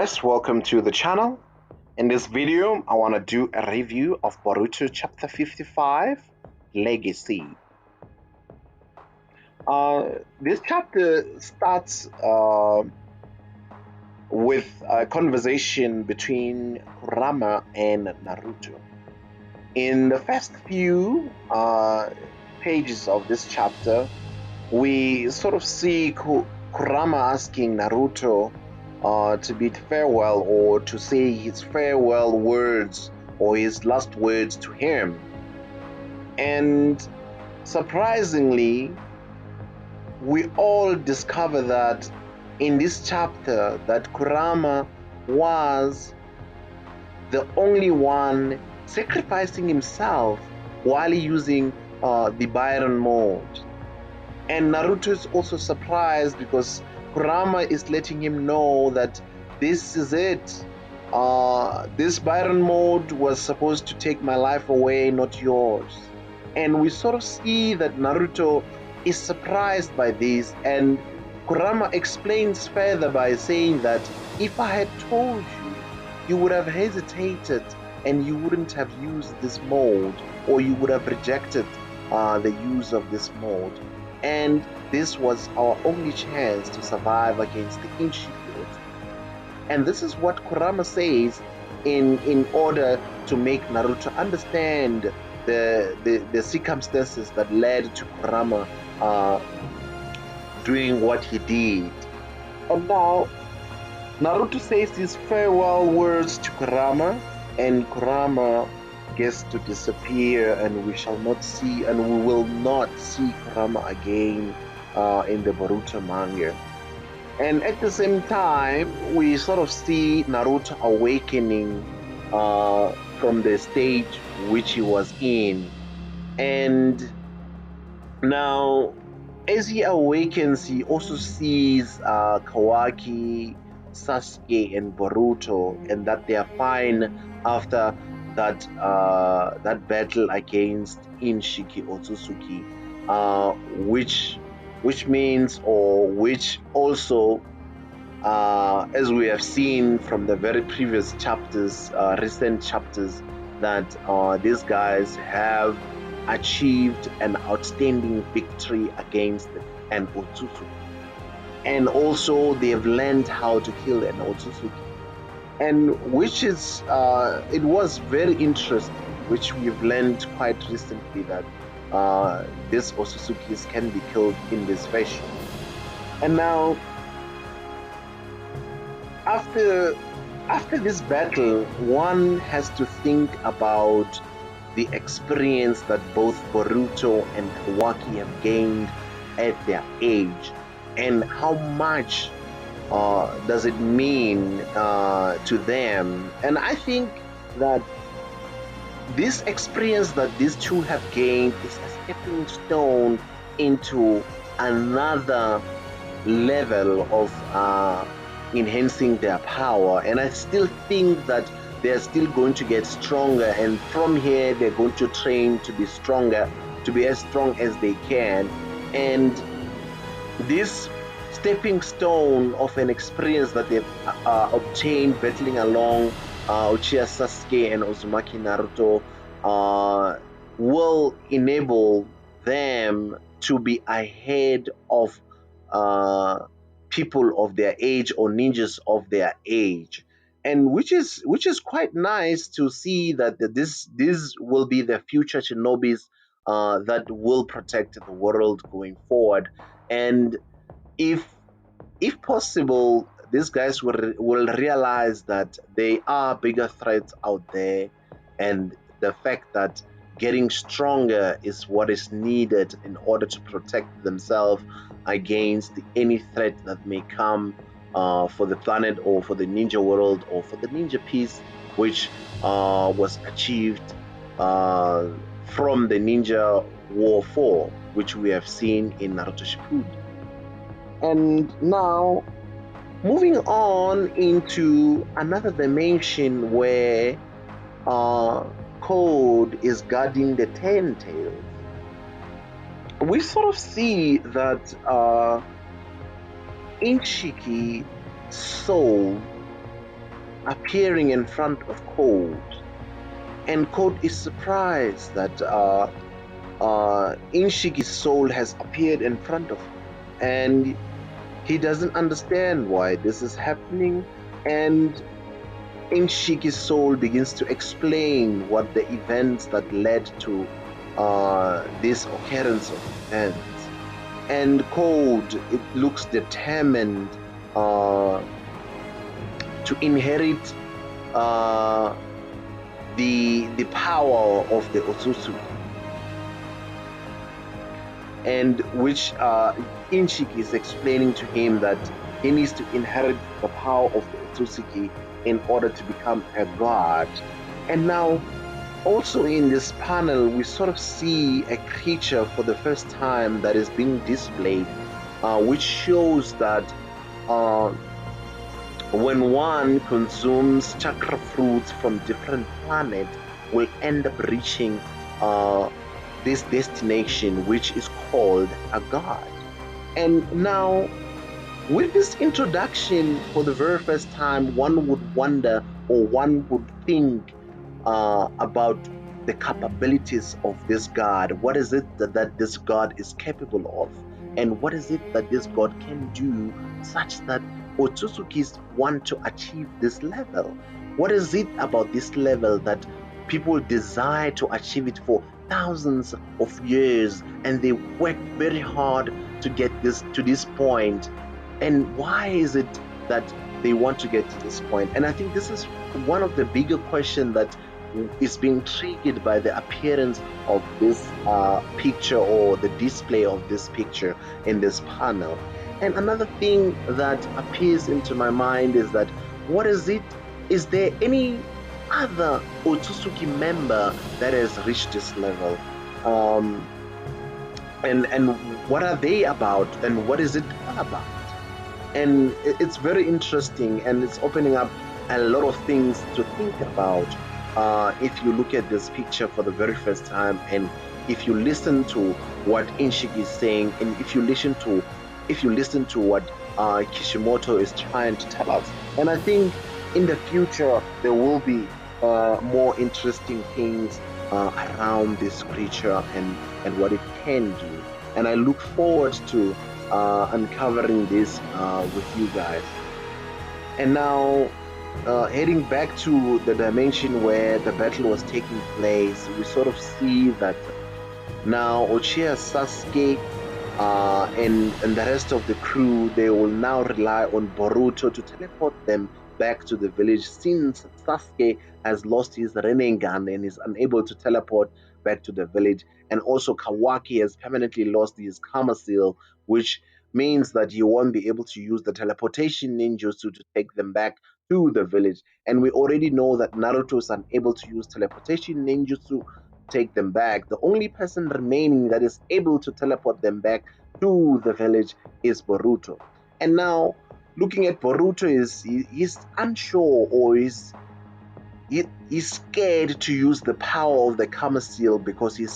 guys, welcome to the channel. In this video, I want to do a review of Boruto Chapter 55, Legacy. This chapter starts with a conversation between Kurama and Naruto. In the first few pages of this chapter, we sort of see Kurama asking Naruto to bid farewell or to say his farewell words or his last words to him. And surprisingly, we all discover that in this chapter that Kurama was the only one sacrificing himself while using the Byron mode. And Naruto is also surprised because Kurama is letting him know that this is it. This Byron mode was supposed to take my life away, not yours. And we sort of see that Naruto is surprised by this, and Kurama explains further by saying that if I had told you, you would have hesitated and you wouldn't have used this mode, or you would have rejected the use of this mode. And this was our only chance to survive against the Inshield. And this is what Kurama says in order to make Naruto understand the circumstances that led to Kurama doing what he did. And now Naruto says these farewell words to Kurama, and Kurama gets to disappear, and we shall not see, and we will not see Kurama again in the Boruto manga. And at the same time, we sort of see Naruto awakening from the stage which he was in. And now, as he awakens, he also sees Kawaki, Sasuke, and Boruto, and that they are fine after that battle against Inshiki Otsutsuki, which means, or which also, as we have seen from the very previous chapters, recent chapters, that these guys have achieved an outstanding victory against an Otsutsuki, and also they have learned how to kill an Otsutsuki. And which is, it was very interesting, which we've learned quite recently, that these Otsutsukis can be killed in this fashion. And now, after this battle, one has to think about the experience that both Boruto and Kawaki have gained at their age, and how much does it mean to them. And I think that this experience that these two have gained is a stepping stone into another level of enhancing their power. And I still think that they're still going to get stronger, and from here they're going to train to be stronger, to be as strong as they can. And this stepping stone of an experience that they've obtained battling along Uchiha Sasuke and Uzumaki Naruto will enable them to be ahead of people of their age, or ninjas of their age, and which is quite nice to see that this will be the future shinobis that will protect the world going forward. And if possible, these guys will realize that there are bigger threats out there, and the fact that getting stronger is what is needed in order to protect themselves against any threat that may come for the planet, or for the ninja world, or for the ninja peace, which was achieved from the Ninja War 4, which we have seen in Naruto Shippuden. And now, moving on into another dimension where Code is guarding the Ten Tails, we sort of see that Inshiki soul appearing in front of Code, and Code is surprised that Inshiki's soul has appeared in front of him, and he doesn't understand why this is happening. And Inshiki's soul begins to explain what the events that led to this occurrence of events. And Code, it looks determined to inherit the power of the Otsutsuki, and which Inshiki is explaining to him that he needs to inherit the power of the Otsutsuki in order to become a god. And now, also in this panel, we sort of see a creature for the first time that is being displayed, which shows that when one consumes chakra fruits from different planets, will end up reaching this destination, which is called a god. And now, with this introduction for the very first time, one would wonder, or one would think about the capabilities of this god. What is it that this god is capable of? And what is it that this god can do such that Otsutsukis want to achieve this level? What is it about this level that people desire to achieve it for thousands of years, and they work very hard to get this to this point? And why is it that they want to get to this point? And I think this is one of the bigger questions that is being triggered by the appearance of this picture, or the display of this picture in this panel. And another thing that appears into my mind is that, what is it? Is there any other Otsutsuki member that has reached this level? And what are they about? And what is it all about? And it's very interesting, and it's opening up a lot of things to think about if you look at this picture for the very first time, and if you listen to what Inshiki is saying, and if you listen to what Kishimoto is trying to tell us. And I think in the future there will be more interesting things around this creature and what it can do. And I look forward to uncovering this with you guys. And now, heading back to the dimension where the battle was taking place, we sort of see that now Uchiha Sasuke and the rest of the crew, they will now rely on Boruto to teleport them back to the village, since Sasuke has lost his Rinnegan and is unable to teleport back to the village. And also Kawaki has permanently lost his Karma Seal, which means that he won't be able to use the teleportation ninjutsu to take them back to the village. And we already know that Naruto is unable to use teleportation ninjutsu to take them back. The only person remaining that is able to teleport them back to the village is Boruto. And now, looking at Boruto, he's unsure, or he's scared to use the power of the Karma Seal, because he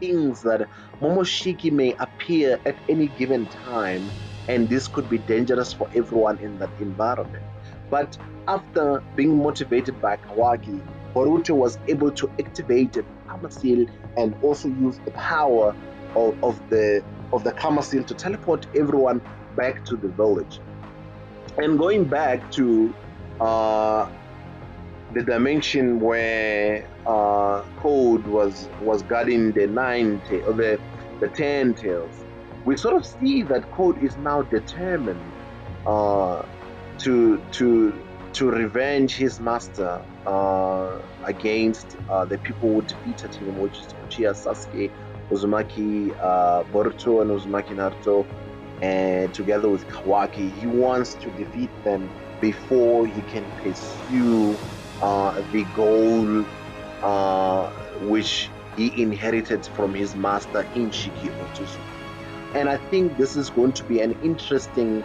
thinks that momoshiki may appear at any given time, and this could be dangerous for everyone in that environment. But after being motivated by Kawaki, Boruto was able to activate the Karma Seal and also use the power of the Karma Seal to teleport everyone back to the village. And going back to the dimension where Code was guarding the the 10 tails, we sort of see that Code is now determined to revenge his master against the people who defeated him, which is Uchiha Sasuke, Uzumaki Boruto, and Uzumaki Naruto, and together with Kawaki. He wants to defeat them before he can pursue the goal which he inherited from his master Inshiki Otsutsuki. And I think this is going to be an interesting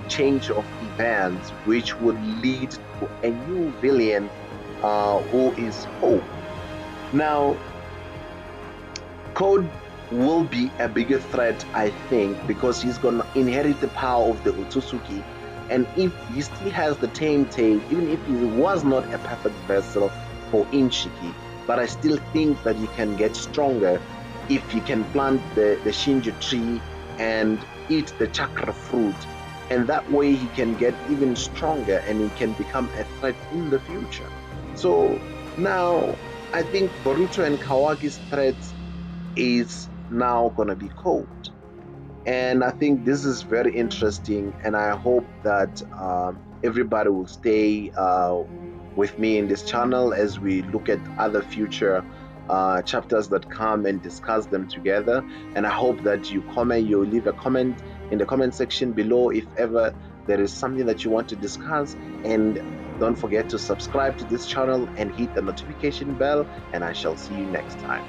change of events, which would lead to a new villain who is Hope. Now, Code will be a bigger threat, I think, because he's going to inherit the power of the Otsutsuki, And if he still has the tame tail, even if he was not a perfect vessel for Inshiki, but I still think that he can get stronger if he can plant the Shinju tree and eat the chakra fruit. And that way he can get even stronger and he can become a threat in the future. So now I think Boruto and Kawaki's threat is now going to be cold. And I think this is very interesting, and I hope that everybody will stay with me in this channel as we look at other future chapters that come and discuss them together. And I hope that you leave a comment in the comment section below if ever there is something that you want to discuss. And don't forget to subscribe to this channel and hit the notification bell, and I shall see you next time.